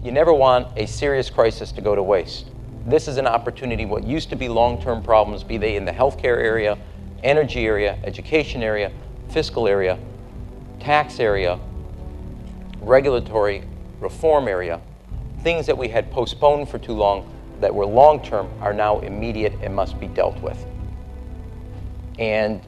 You never want a serious crisis to go to waste. This is an opportunity. What used to be long-term problems, be they in the healthcare area, energy area, education area, fiscal area, tax area, regulatory reform area, things that we had postponed for too long that were long-term are now immediate and must be dealt with. And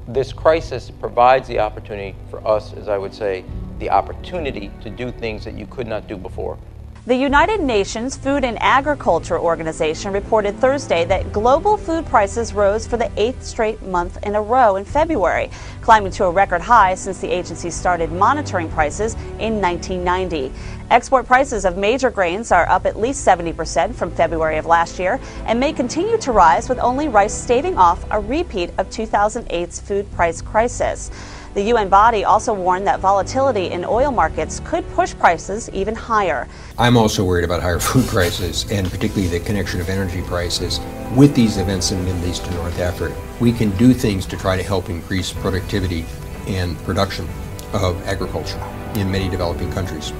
this crisis provides the opportunity for us, as I would say, the opportunity to do things that you could not do before. The United Nations Food and Agriculture Organization reported Thursday that global food prices rose for the 8th straight month in a row in February, climbing to a record high since the agency started monitoring prices in 1990. Export prices of major grains are up at least 70% from February of last year and may continue to rise, with only rice staving off a repeat of 2008's food price crisis. The UN body also warned that volatility in oil markets could push prices even higher. I'm also worried about higher food prices, and particularly the connection of energy prices with these events in the Middle East and North Africa. We can do things to try to help increase productivity and production of agriculture in many developing countries.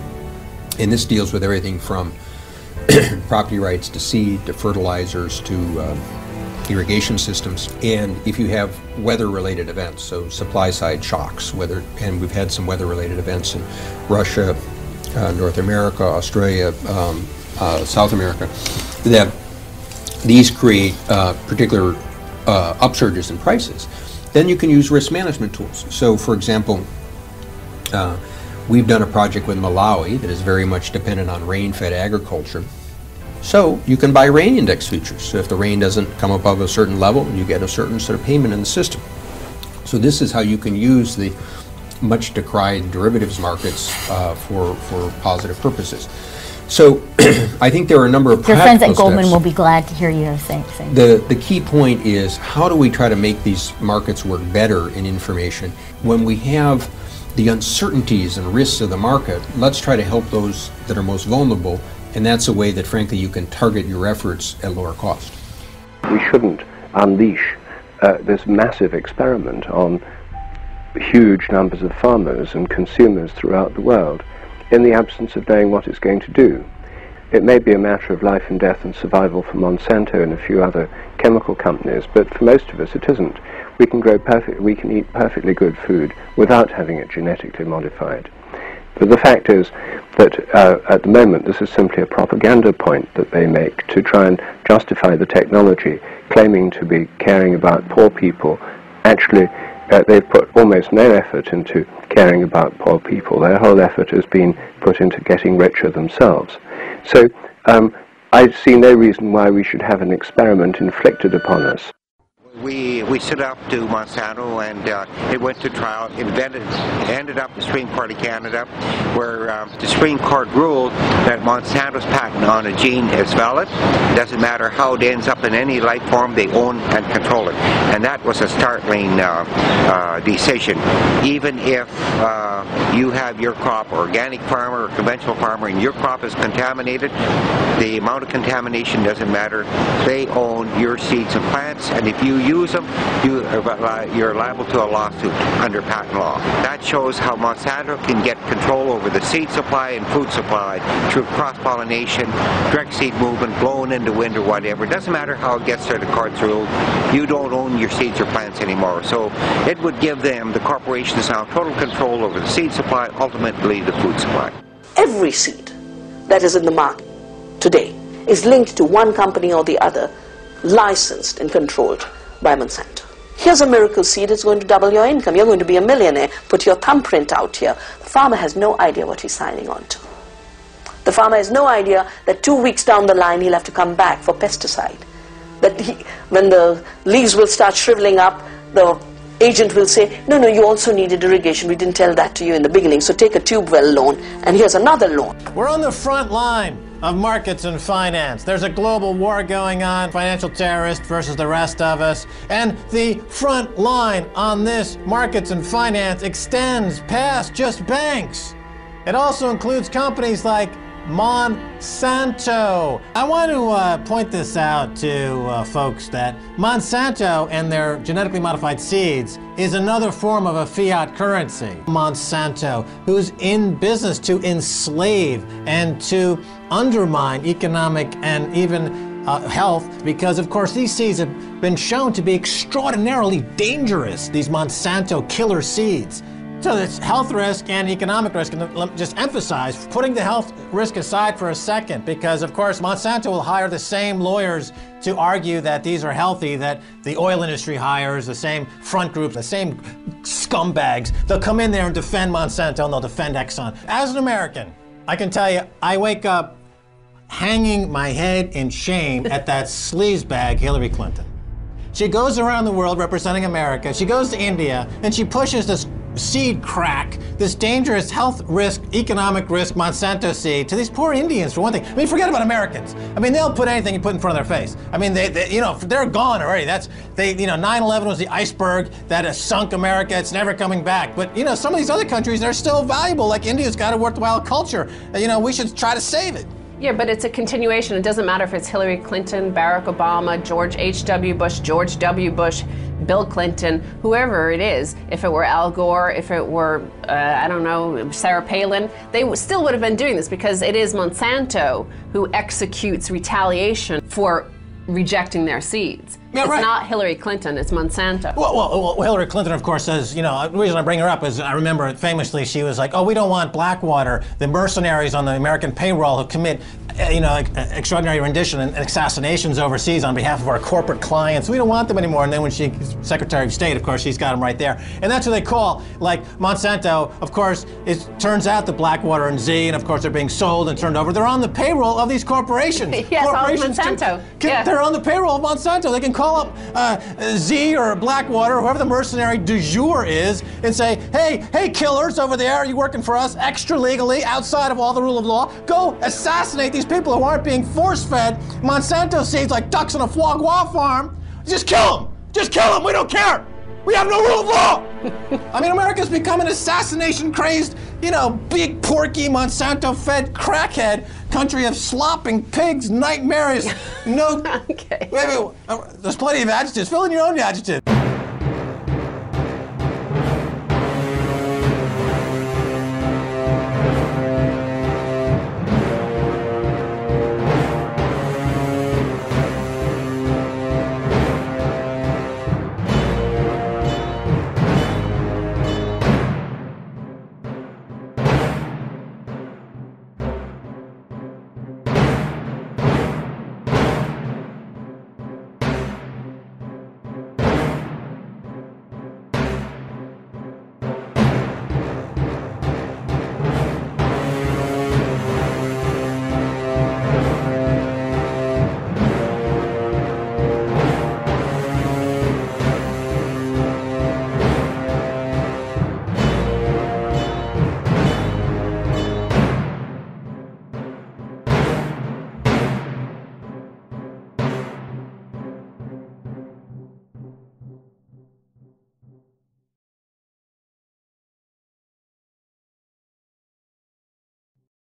And this deals with everything from property rights to seed to fertilizers to irrigation systems. And if you have weather-related events, so supply-side shocks, and we've had some weather-related events in Russia, North America, Australia, South America, that these create particular upsurges in prices. Then you can use risk management tools. So, for example, we've done a project with Malawi that is very much dependent on rain-fed agriculture. So you can buy rain index futures. So if the rain doesn't come above a certain level, you get a certain sort of payment in the system. So this is how you can use the much decried derivatives markets for positive purposes. So I think there are a number of practical Your friends at Goldman steps. will be glad to hear you say. The key point is, how do we try to make these markets work better in information? When we have the uncertainties and risks of the market, let's try to help those that are most vulnerable. And that's a way that, frankly, you can target your efforts at lower cost. We shouldn't unleash this massive experiment on huge numbers of farmers and consumers throughout the world in the absence of knowing what it's going to do. It may be a matter of life and death and survival for Monsanto and a few other chemical companies, but for most of us it isn't. We can eat perfectly good food without having it genetically modified. But the fact is that at the moment this is simply a propaganda point that they make to try and justify the technology, claiming to be caring about poor people. Actually, they've put almost no effort into caring about poor people. Their whole effort has been put into getting richer themselves. So I see no reason why we should have an experiment inflicted upon us. We stood up to Monsanto, and it went to trial. It ended up in the Supreme Court of Canada, where the Supreme Court ruled that Monsanto's patent on a gene is valid. It doesn't matter how it ends up in any life form, they own and control it. And that was a startling decision. Even if you have your crop, organic farmer or conventional farmer, and your crop is contaminated, the amount of contamination doesn't matter. They own your seeds and plants, and if you use them, you're liable to a lawsuit under patent law. That shows how Monsanto can get control over the seed supply and food supply through cross-pollination, direct seed movement, blowing in the wind or whatever. It doesn't matter how it gets there, the court's ruled. You don't own your seeds or plants anymore. So it would give them, the corporations now, total control over the seed supply, ultimately the food supply. Every seed that is in the market today is linked to one company or the other, licensed and controlled by Monsanto. Here's a miracle seed, it's going to double your income. You're going to be a millionaire. Put your thumbprint out here. The farmer has no idea what he's signing on to. The farmer has no idea that 2 weeks down the line he'll have to come back for pesticide. That when the leaves will start shriveling up, the agent will say, no, you also needed irrigation. We didn't tell that to you in the beginning, so take a tube well loan, and here's another loan. We're on the front line of markets and finance. There's a global war going on, financial terrorists versus the rest of us, and the front line on this markets and finance extends past just banks. It also includes companies like Monsanto. I want to point this out to folks that Monsanto and their genetically modified seeds is another form of a fiat currency. Monsanto, who's in business to enslave and to undermine economic and even health, because of course these seeds have been shown to be extraordinarily dangerous, these Monsanto killer seeds. So it's health risk and economic risk, and let me just emphasize, putting the health risk aside for a second, because of course Monsanto will hire the same lawyers to argue that these are healthy that the oil industry hires, the same front group, the same scumbags. They'll come in there and defend Monsanto and they'll defend Exxon. As an American, I can tell you, I wake up hanging my head in shame at that sleazebag Hillary Clinton. She goes around the world representing America. She goes to India and she pushes this seed crack, this dangerous health risk, economic risk Monsanto seed to these poor Indians, for one thing. I mean, forget about Americans. I mean, they'll put anything you put in front of their face. I mean, they're gone already. 9/11 was the iceberg that sunk America. It's never coming back. But, some of these other countries, they're still valuable. Like India's got a worthwhile culture. We should try to save it. Yeah, but it's a continuation. It doesn't matter if it's Hillary Clinton, Barack Obama, George H.W. Bush, George W. Bush, Bill Clinton, whoever it is. If it were Al Gore, if it were, Sarah Palin, they still would have been doing this because it is Monsanto who executes retaliation for rejecting their seeds. Yeah, it's right. not Hillary Clinton, it's Monsanto. Well, Hillary Clinton, of course, says, the reason I bring her up is I remember famously she was like, oh, we don't want Blackwater, the mercenaries on the American payroll who commit, extraordinary rendition and assassinations overseas on behalf of our corporate clients. We don't want them anymore. And then when she's Secretary of State, of course, she's got them right there. And that's what they call, like, Monsanto, of course, it turns out that Blackwater and Z, and of course, they're being sold and turned over. They're on the payroll of these corporations. Yes, corporations all Monsanto. They're on the payroll of Monsanto. They can call up Z or Blackwater, whoever the mercenary du jour is, and say, hey, killers over there, are you working for us extra legally, outside of all the rule of law? Go assassinate these people who aren't being force-fed Monsanto seeds like ducks on a foie gras farm. Just kill them. Just kill them. We don't care. We have no rule of law. I mean, America's become an assassination-crazed, big, porky, Monsanto-fed crackhead country of slopping pigs, nightmares. No. Okay. Wait, there's plenty of adjectives. Fill in your own adjective.